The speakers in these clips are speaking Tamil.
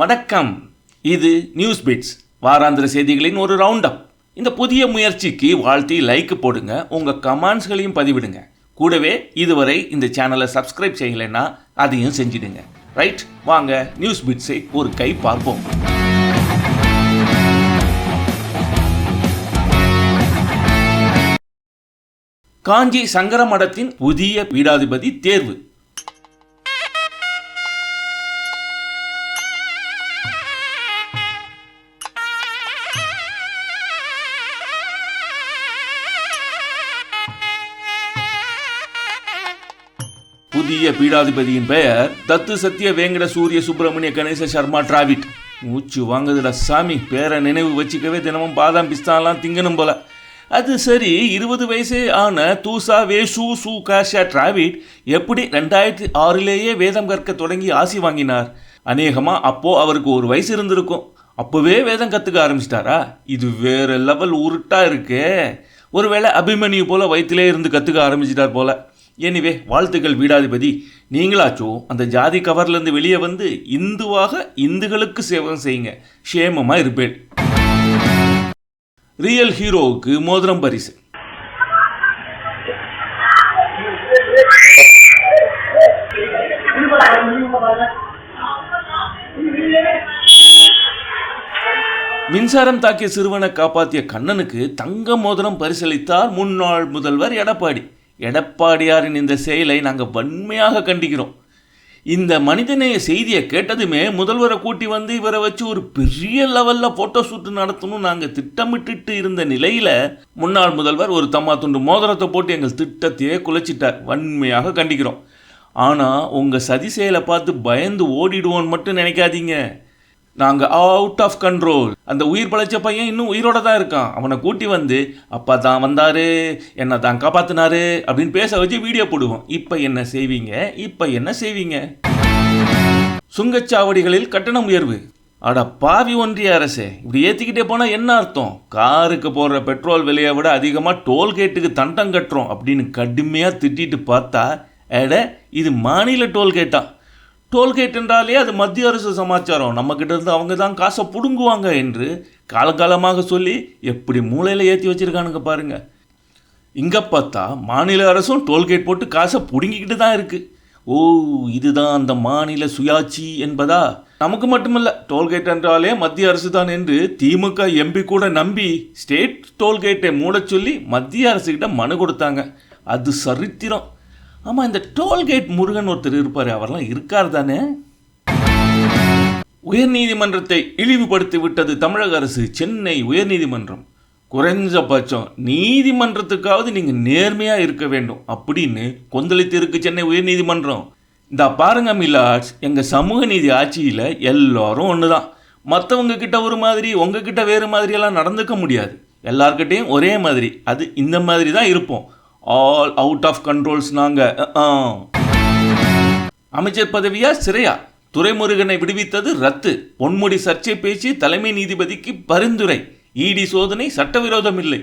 வணக்கம். இது நியூஸ் பிட்ஸ் வாராந்திர செய்திகளின் ஒரு ரவுண்ட் அப். இந்த புதிய முயற்சிக்கு வாழ்த்தி லைக் போடுங்க, உங்கள் கமெண்ட்ஸ்களையும் பதிவிடுங்க. கூடவே இதுவரை இந்த சேனலை சப்ஸ்கிரைப் செய்யலைன்னா அதையும் செஞ்சிடுங்க. ரைட், வாங்க நியூஸ் பிட்ஸை ஒரு கை பார்ப்போம். காஞ்சி சங்கர மடத்தின் புதிய பீடாதிபதி தேர்வு. புதிய பீடாதிபதியின் பெயர் தத்து சத்திய வேங்கட சூரிய சுப்பிரமணிய கணேச சர்மா டிராவிட். மூச்சு வாங்குதுடா சாமி, பேரை நினைவு வச்சுக்கவே தினமும் பாதாம் பிஸ்தான்லாம் திங்கணும் போல. அது சரி, 20 வயசே ஆன தூசா வேசு சு காஷா டிராவிட் எப்படி 2006 வேதம் கற்க தொடங்கி ஆசி வாங்கினார்? அநேகமாக அப்போது அவருக்கு 1 வயசு இருந்திருக்கும். அப்போவே வேதம் கற்றுக்க ஆரம்பிச்சிட்டாரா? இது வேறு லெவல் உருட்டாக இருக்கே. ஒருவேளை அபிமன்யு போல் வயிற்றிலே இருந்து கற்றுக்க ஆரம்பிச்சிட்டார் போல. எனிவே, வாழ்த்துக்கள் பீடாதிபதி. நீங்களாச்சும் அந்த ஜாதி கவர்லேருந்து வெளியே வந்து இந்துவாக இந்துக்களுக்கு சேவகம் செய்யுங்க, க்ஷேமமாக இருப்பேன். ரியல் ஹீரோவுக்கு மோதிரம் பரிசு. மின்சாரம் தாக்கிய சிறுவனை காப்பாற்றிய கண்ணனுக்கு தங்க மோதிரம் பரிசளித்தார் முன்னாள் முதல்வர் எடப்பாடி. எடப்பாடியாரின் இந்த செயலை நாங்கள் வன்மையாக கண்டிக்கிறோம். இந்த மனிதநேய செய்தியை கேட்டதுமே முதல்வரை கூட்டி வந்து இவரை வச்சு ஒரு பெரிய லெவலில் ஃபோட்டோ ஷூட் நடத்தணும் நாங்கள் திட்டமிட்டு இருந்த நிலையில் முன்னாள் முதல்வர் ஒரு தம்மா துண்டு மோதிரத்தை போட்டு எங்கள் திட்டத்தையே குலைச்சிட்டார். வன்மையாக கண்டிக்கிறோம். ஆனால் உங்கள் சதி செயலை பார்த்து பயந்து ஓடிடுவோன்னு மட்டும் நினைக்காதீங்க. நாங்கள் அவுட் ஆஃப் கண்ட்ரோல். அந்த உயிர் பழைச்ச பையன் இன்னும் உயிரோட தான் இருக்கான். அவனை கூட்டி வந்து அப்பா தான் வந்தார், என்னை தான் காப்பாற்றினாரு அப்படின்னு பேச வச்சு வீடியோ போடுவோம். இப்போ என்ன செய்வீங்க? சுங்கச்சாவடிகளில் கட்டணம் உயர்வு. அட பாவி ஒன்றிய அரசே, இப்படி ஏற்றிக்கிட்டே போனால் என்ன அர்த்தம்? காருக்கு போடுற பெட்ரோல் விலையை விட அதிகமாக டோல்கேட்டுக்கு தண்டம் கட்டுறோம் அப்படின்னு கடுமையாக திட்டிட்டு பார்த்தா, இது மாநில டோல்கேட்டா? டோல்கேட் என்றாலே அது மத்திய அரசு சமாச்சாரம், நம்மக்கிட்ட இருந்து அவங்க தான் காசை பிடுங்குவாங்க என்று காலகாலமாக சொல்லி எப்படி மூளையில் ஏற்றி வச்சுருக்கானுங்க பாருங்க. இங்கே பார்த்தா மாநில அரசும் டோல்கேட் போட்டு காசை பிடுங்கிக்கிட்டு தான் இருக்குது. ஓ, இதுதான் அந்த மாநில சுயாட்சி என்பதா? நமக்கு மட்டுமில்லை, டோல்கேட் என்றாலே மத்திய அரசு தான் என்று திமுக எம்பி கூட நம்பி ஸ்டேட் டோல்கேட்டை மூட சொல்லி மத்திய அரசுக்கிட்ட மனு கொடுத்தாங்க. அது சரித்திரம். ஆமாம், இந்த டோல்கேட் முருகன் ஒருத்தர் இருப்பார், அவரெல்லாம் இருக்கார் தானே? உயர்நீதிமன்றத்தை இழிவுபடுத்தி விட்டது தமிழக அரசு. சென்னை உயர்நீதிமன்றம். குறைஞ்சபட்சம் நீதிமன்றத்துக்காவது நீங்கள் நேர்மையாக இருக்க வேண்டும் அப்படின்னு கொந்தளித்து இருக்கு சென்னை உயர்நீதிமன்றம். இந்த பாருங்க மிலாட்ஸ், எங்கள் சமூக நீதி ஆட்சியில் எல்லாரும் ஒன்று தான். மற்றவங்க கிட்ட ஒரு மாதிரி, உங்ககிட்ட வேறு மாதிரியெல்லாம் நடந்துக்க முடியாது. எல்லார்கிட்டையும் ஒரே மாதிரி, அது இந்த மாதிரி தான் இருப்போம். ஆல் அவுட் ஆஃப் கண்ட்ரோல்ஸ் நாங்கள். அமைச்சர் பதவியா சிறையா? துரைமுருகனை விடுவித்தது ரத்து. பொன்முடி சர்ச்சை பேச்சு தலைமை நீதிபதிக்கு பரிந்துரை. இடி சோதனை சட்டவிரோதம் இல்லை.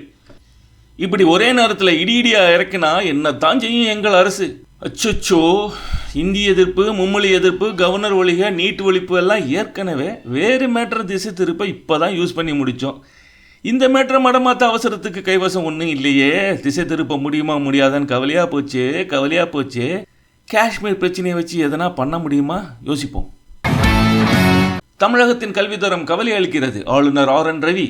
இப்படி ஒரே நேரத்தில் இடியா இறக்கினா என்னத்தான் செய்யும் எங்கள் அரசு? அச்சோ, இந்தி எதிர்ப்பு, மும்மொழி எதிர்ப்பு, கவர்னர் ஒழிக, நீட் ஒழிப்பு எல்லாம் ஏற்கனவே வேறு மேட்டர் திசை திருப்ப இப்போ தான் யூஸ் பண்ணி முடித்தோம். இந்த மேட்டரை மடமாத்த அவசரத்துக்கு கைவசம் ஒன்றும் இல்லையே. திசை திருப்ப முடியுமா முடியாதான்னு கவலையாக போச்சு. காஷ்மீர் பிரச்சனையை வச்சு எதனா பண்ண முடியுமா? யோசிப்போம். தமிழகத்தின் கல்வித்தரம் கவலை அளிக்கிறது. ஆளுநர் RN ரவி.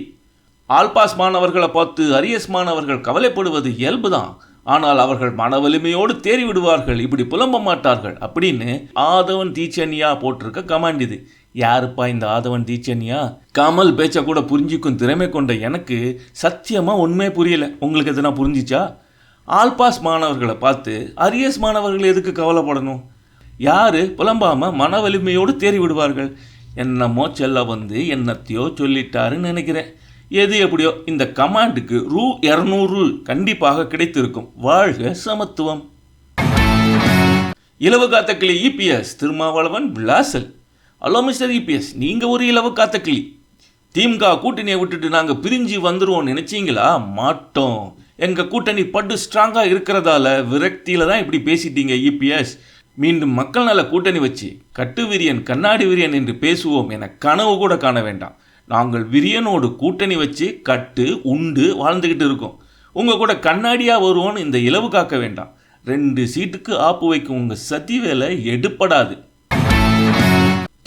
ஆல்பாஸ் மாணவர்களை பார்த்து அரியஸ் மாணவர்கள் கவலைப்படுவது இயல்புதான். ஆனால் அவர்கள் மன வலிமையோடு தேறி விடுவார்கள், இப்படி புலம்ப மாட்டார்கள் அப்படின்னு ஆதவன் தீச்சன்யா போட்டிருக்க கமாண்ட் இது. யாருப்பா இந்த ஆதவன் தீச்சன்யா? கமல் பேச்ச கூட புரிஞ்சிக்கும் திறமை கொண்ட எனக்கு சத்தியமாக உண்மையே புரியல. உங்களுக்கு எதுனா புரிஞ்சிச்சா? ஆல்பாஸ் மாணவர்களை பார்த்து அரியஸ் மாணவர்கள் எதுக்கு கவலைப்படணும்? யார் புலம்பாமல் மன வலிமையோடு தேறி விடுவார்கள்? என்னமோ செல்ல வந்து என்னத்தையோ சொல்லிட்டாருன்னு நினைக்கிறேன். எது எப்படியோ இந்த கமாண்டுக்கு ரூ. 200 கண்டிப்பாக கிடைத்திருக்கும். வாழ்க சமத்துவம். இலவு காத்த கிளி EPS திருமாவளவன் விளாசல். ஹலோ மிஸ்டர் EPS, நீங்கள் ஒரு இலவு காத்த கிளி. திமுக கூட்டணியை விட்டுட்டு நாங்கள் பிரிஞ்சு வந்துடுவோம் நினச்சிங்களா? மாட்டோம். எங்கள் கூட்டணி பட்டு ஸ்ட்ராங்காக இருக்கிறதால விரக்தியில் தான் இப்படி பேசிட்டீங்க EPS. மீண்டும் மக்கள் நல கூட்டணி வச்சு கட்டு விரியன் கண்ணாடி விரியன் என்று பேசுவோம் என கனவு கூட காண வேண்டாம். நாங்கள் விரியனோடு கூட்டணி வச்சு கட்டு உண்டு வாழ்ந்துக்கிட்டு இருக்கோம். உங்கள் கூட கண்ணாடியாக வருவோன்னு இந்த இலவு காக்க வேண்டாம். 2 சீட்டுக்கு ஆப்பு வைக்கும் உங்கள் சதி வேலை எடுப்படாது.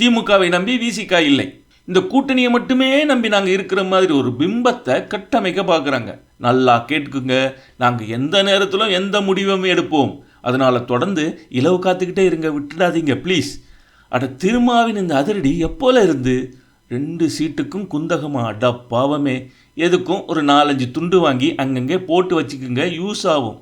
திமுகவை நம்பி விசிக இல்லை. இந்த கூட்டணியை மட்டுமே நம்பி நாங்கள் இருக்கிற மாதிரி ஒரு பிம்பத்தை கட்டமைக்க பார்க்குறாங்க. நல்லா கேட்டுக்குங்க, நாங்கள் எந்த நேரத்திலும் எந்த முடிவும் எடுப்போம். அதனால் தொடர்ந்து இலவு காத்துக்கிட்டே இருங்க, விட்டுடாதீங்க ப்ளீஸ். அட திருமாவின் இந்த அதிரடி எப்போல இருந்து 2 சீட்டுக்கும் குந்தகமா? அடா பாவமே. எதுக்கும் ஒரு 4-5 துண்டு வாங்கி அங்கங்கே போட்டு வச்சுக்குங்க, யூஸ் ஆகும்.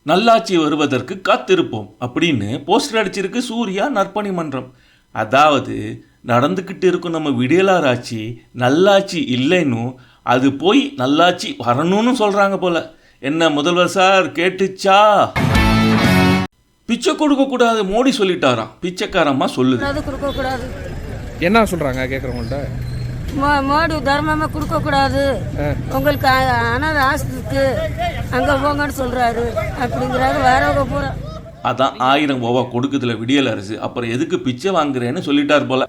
நல்லாட்சி வருவதற்கு காத்திருப்போம் அப்படின்னு போஸ்டர் அடிச்சிருக்கு சூர்யா நற்பணி மன்றம். அதாவது நடந்துக்கிட்டு இருக்கும் நம்ம விடியலார் ஆட்சி நல்லாட்சி இல்லைன்னு, அது போய் நல்லாட்சி வரணும்னு சொல்கிறாங்க போல. என்ன முதல்வர் சார் கேட்டுச்சா? பிச்சை கொடுக்கக்கூடாது மோடி சொல்லிட்டாராம். பிச்சைக்காரம்மா சொல்லுது. கொடுக்கக்கூடாது என்ன சொல்கிறாங்க கேட்குறவங்கள்ட்ட? மோடி தர்மமாக கொடுக்கக்கூடாது, உங்களுக்கு அனாதை ஆஸ்திக்கு அங்கே போங்கன்னு சொல்கிறாரு அப்படிங்கிறாரு. வரவங்க பூரா அதான் 1000 ரூபா கொடுக்குதுல விடியல் அரசு, அப்புறம் எதுக்கு பிச்சை வாங்குறேன்னு சொல்லிட்டார் போல.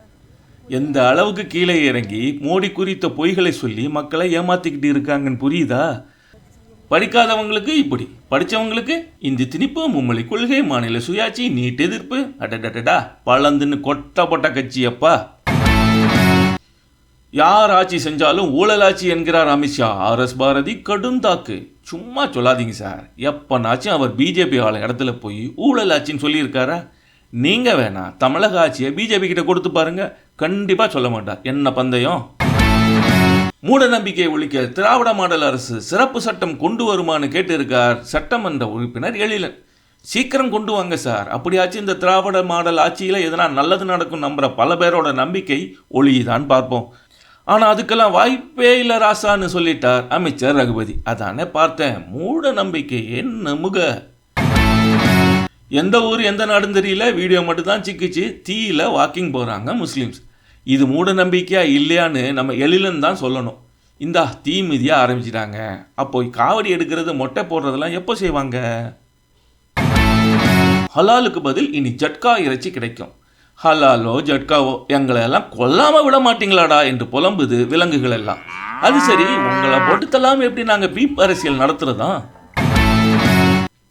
எந்த அளவுக்கு கீழே இறங்கி மோடி குறித்த பொய்களை சொல்லி மக்களை ஏமாத்திக்கிட்டு இருக்காங்கன்னு புரியுதா? படிக்காதவங்களுக்கு இப்படி, படித்தவங்களுக்கு இந்தி திணிப்பு, மும்மொழி கொள்கை, மாநில சுயாட்சி, நீட் எதிர்ப்பு, அடடடடா பழந்துன்னு கொட்டப்பட்ட கட்சியப்பா. யார் ஆட்சி செஞ்சாலும் ஊழலாட்சி என்கிறார் அமித்ஷா. RS பாரதி கடும் தாக்கு. சும்மா சொல்லாதீங்க சார். எப்பனாச்சும் அவர் பிஜேபி ஆள இடத்துல போய் ஊழலாட்சின்னு சொல்லியிருக்காரா? நீங்கள் வேணா தமிழக ஆட்சியை பிஜேபி கிட்ட கொடுத்து பாருங்க, கண்டிப்பாக சொல்ல மாட்டார். என்ன பந்தயம்? மூட நம்பிக்கையை ஒழிக்க திராவிட மாடல் அரசு சிறப்பு சட்டம் கொண்டு வருமானு கேட்டிருக்கார் சட்டமன்ற உறுப்பினர் எழிலன். சீக்கிரம் கொண்டு வாங்க சார். அப்படியாச்சும் இந்த திராவிட மாடல் ஆட்சியில் எதனா நல்லது நடக்கும் நம்புகிற பல பேரோட நம்பிக்கை ஒளிதான் பார்ப்போம். ஆனால் அதுக்கெல்லாம் வாய்ப்பே இல்லை ராசான்னு சொல்லிட்டார் அமைச்சர் ரகுபதி. அதானே பார்த்தேன், மூட நம்பிக்கை என்ன முக. எந்த ஊர் எந்த நாடுன்னு தெரியல, வீடியோ மட்டும்தான் சிக்கிச்சு. தீயில வாக்கிங் போகிறாங்க முஸ்லீம்ஸ். இது மூட நம்பிக்கையா இல்லையான்னு நம்ம எழிலன் தான் சொல்லணும். இந்தா தீ மிதியாக ஆரம்பிச்சிட்டாங்க. அப்போ காவடி எடுக்கிறது மொட்டை போடுறதெல்லாம் எப்போ செய்வாங்க? ஹலாலுக்கு பதில் இனி ஜட்கா இறைச்சி கிடைக்கும். ஹலாலோ ஜட்காவோ எங்களை எல்லாம் கொல்லாமல் விட மாட்டீங்களாடா என்று புலம்புது விலங்குகள் எல்லாம். அது சரி, உங்களை போட்டுத்தெல்லாம் எப்படி நாங்கள் பீப் அரசியல் நடத்துறதா?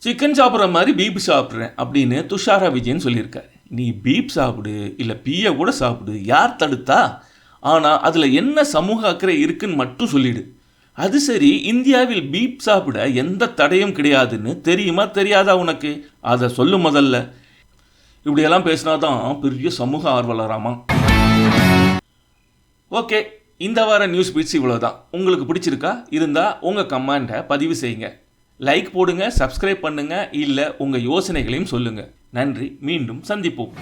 சிக்கன் சாப்பிட்ற மாதிரி பீப் சாப்பிட்றேன் அப்படின்னு துஷாரா விஜயன் சொல்லியிருக்காரு. நீ பீப் சாப்பிடு, இல்லை பீயை கூட சாப்பிடு, யார் தடுத்தா? ஆனால் அதில் என்ன சமூக அக்கறை இருக்குன்னு மட்டும் சொல்லிடு. அது சரி, இந்தியாவில் பீப் சாப்பிட எந்த தடையும் கிடையாதுன்னு தெரியுமா தெரியாதா உனக்கு? அதை சொல்லு முதல்ல. இப்படியெல்லாம் பேசினாதான் பெரிய சமூக ஆர்வலராமா. ஓகே, இந்த வார நியூஸ் பீட்ஸ் இவ்வளோதான். உங்களுக்கு பிடிச்சிருக்கா? இருந்தால் உங்கள் கமெண்ட்டை பதிவு செய்யுங்க. லைக் போடுங்க, சப்ஸ்கிரைப் பண்ணுங்க, இல்லை உங்கள் யோசனைகளையும் சொல்லுங்கள். நன்றி, மீண்டும் சந்திப்போம்.